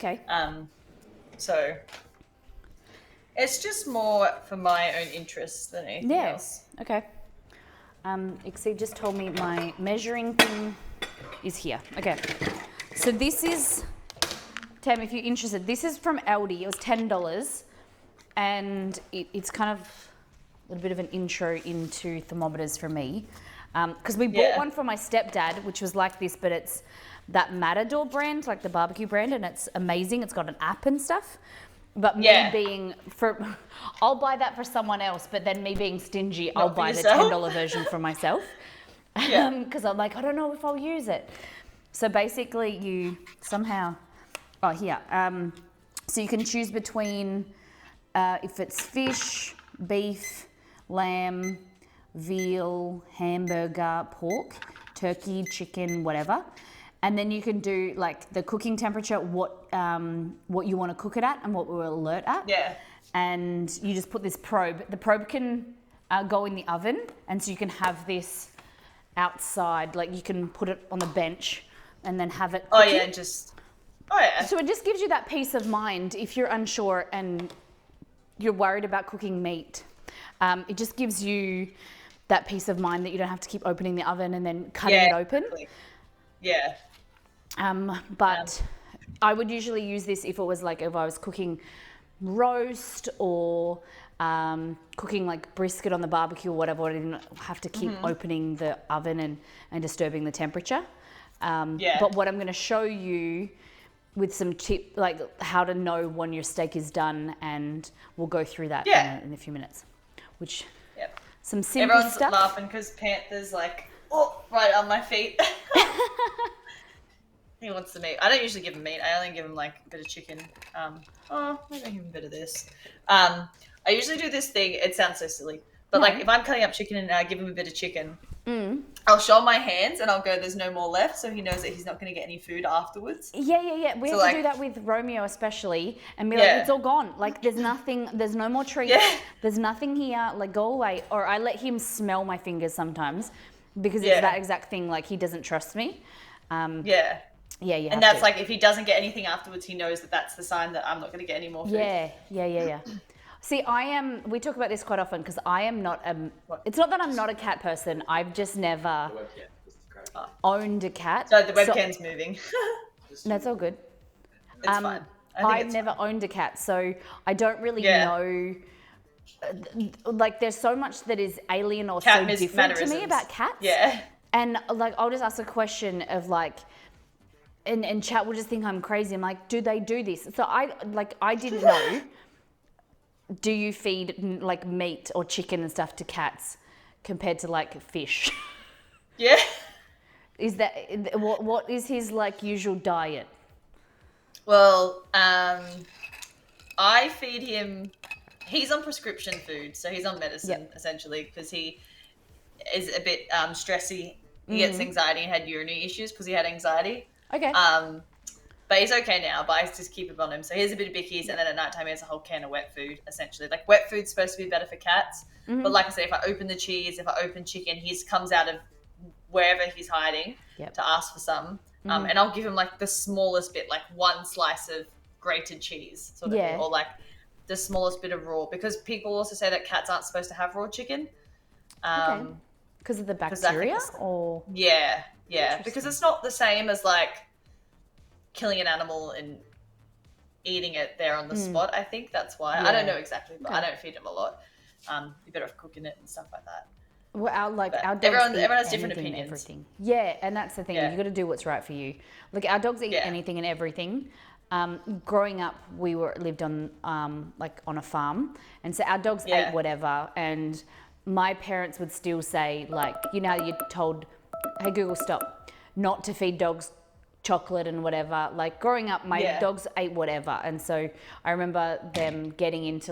Okay. So it's just more for my own interests than anything Yeah. else. Okay. Exceed just told me my measuring thing is here. Okay. So this is, Tam, if you're interested, this is from Aldi. It was $10, and it's kind of a little bit of an intro into thermometers for me. Because we bought one for my stepdad, which was like this, but it's that Matador brand, like the barbecue brand, and it's amazing. It's got an app and stuff. But me being I'll buy that for someone else, but then me being stingy, I'll buy the $10 version for myself. Because I'm like, I don't know if I'll use it. So basically, you somehow, so you can choose between if it's fish, beef, lamb, veal, hamburger, pork, turkey, chicken, whatever. And then you can do like the cooking temperature, what you want to cook it at and what we're alert at. Yeah. And you just put this probe. The probe can go in the oven, and so you can have this outside, like you can put it on the bench and then have it cooking. So it just gives you that peace of mind if you're unsure and you're worried about cooking meat. It just gives you that peace of mind that you don't have to keep opening the oven and then cutting it open. Yeah. But I would usually use this if I was cooking roast or cooking like brisket on the barbecue or whatever. I didn't have to keep opening the oven and disturbing the temperature. But what I'm going to show you with some tip, like how to know when your steak is done, and we'll go through that in a few minutes. Which some simple Everyone's stuff. laughing because Panther's like, right on my feet. He wants the meat. I don't usually give him meat. I only give him like a bit of chicken. Maybe I give him a bit of this. I usually do this thing. It sounds so silly, but like if I'm cutting up chicken and I give him a bit of chicken, I'll show my hands and I'll go, "There's no more left," so he knows that he's not going to get any food afterwards. Yeah. We have to do that with Romeo especially, and be like, "It's all gone. Like there's nothing. There's no more treats. There's nothing here. Like go away." Or I let him smell my fingers sometimes because it's that exact thing. Like he doesn't trust me. Yeah, and that's like if he doesn't get anything afterwards, he knows that that's the sign that I'm not going to get any more food. Yeah. See, we talk about this quite often because I am not, it's not that I'm not a cat person. I've just never owned a cat. So the webcam's moving. No, it's all good. It's fine. I've never owned a cat, so I don't really know. Like there's so much that is alien or so different to me about cats. Yeah. And like, I'll just ask a question of like, and chat will just think I'm crazy. I'm like, do they do this? So I didn't know. Do you feed like meat or chicken and stuff to cats compared to like fish? Yeah. Is that what is his like usual diet? Well, I feed him. He's on prescription food, so he's on medicine essentially because he is a bit stressy. He gets anxiety and had urinary issues because he had anxiety. Okay. But he's okay now, but I just keep it on him. So he has a bit of bickies, and then at night time he has a whole can of wet food, essentially. Like, wet food's supposed to be better for cats. But like I said, if I open the cheese, if I open chicken, he comes out of wherever he's hiding to ask for some. And I'll give him, like, the smallest bit, like one slice of grated cheese, sort of thing, or, like, the smallest bit of raw. Because people also say that cats aren't supposed to have raw chicken. Because of the bacteria? Or Yeah, because it's not the same as, like, killing an animal and eating it there on the spot. I think that's why. I don't know exactly, but I don't feed him a lot. You're better off cooking it and stuff like that. Well, our dogs everyone eat has different anything and opinions. everything. Yeah, and that's the thing. You got to do what's right for you. Like our dogs eat anything and everything. Growing up, we lived on like on a farm, and so our dogs ate whatever. And my parents would still say, like, you know, you're told, "Hey Google, stop, not to feed dogs chocolate and whatever." Like growing up, my dogs ate whatever, and so I remember them getting into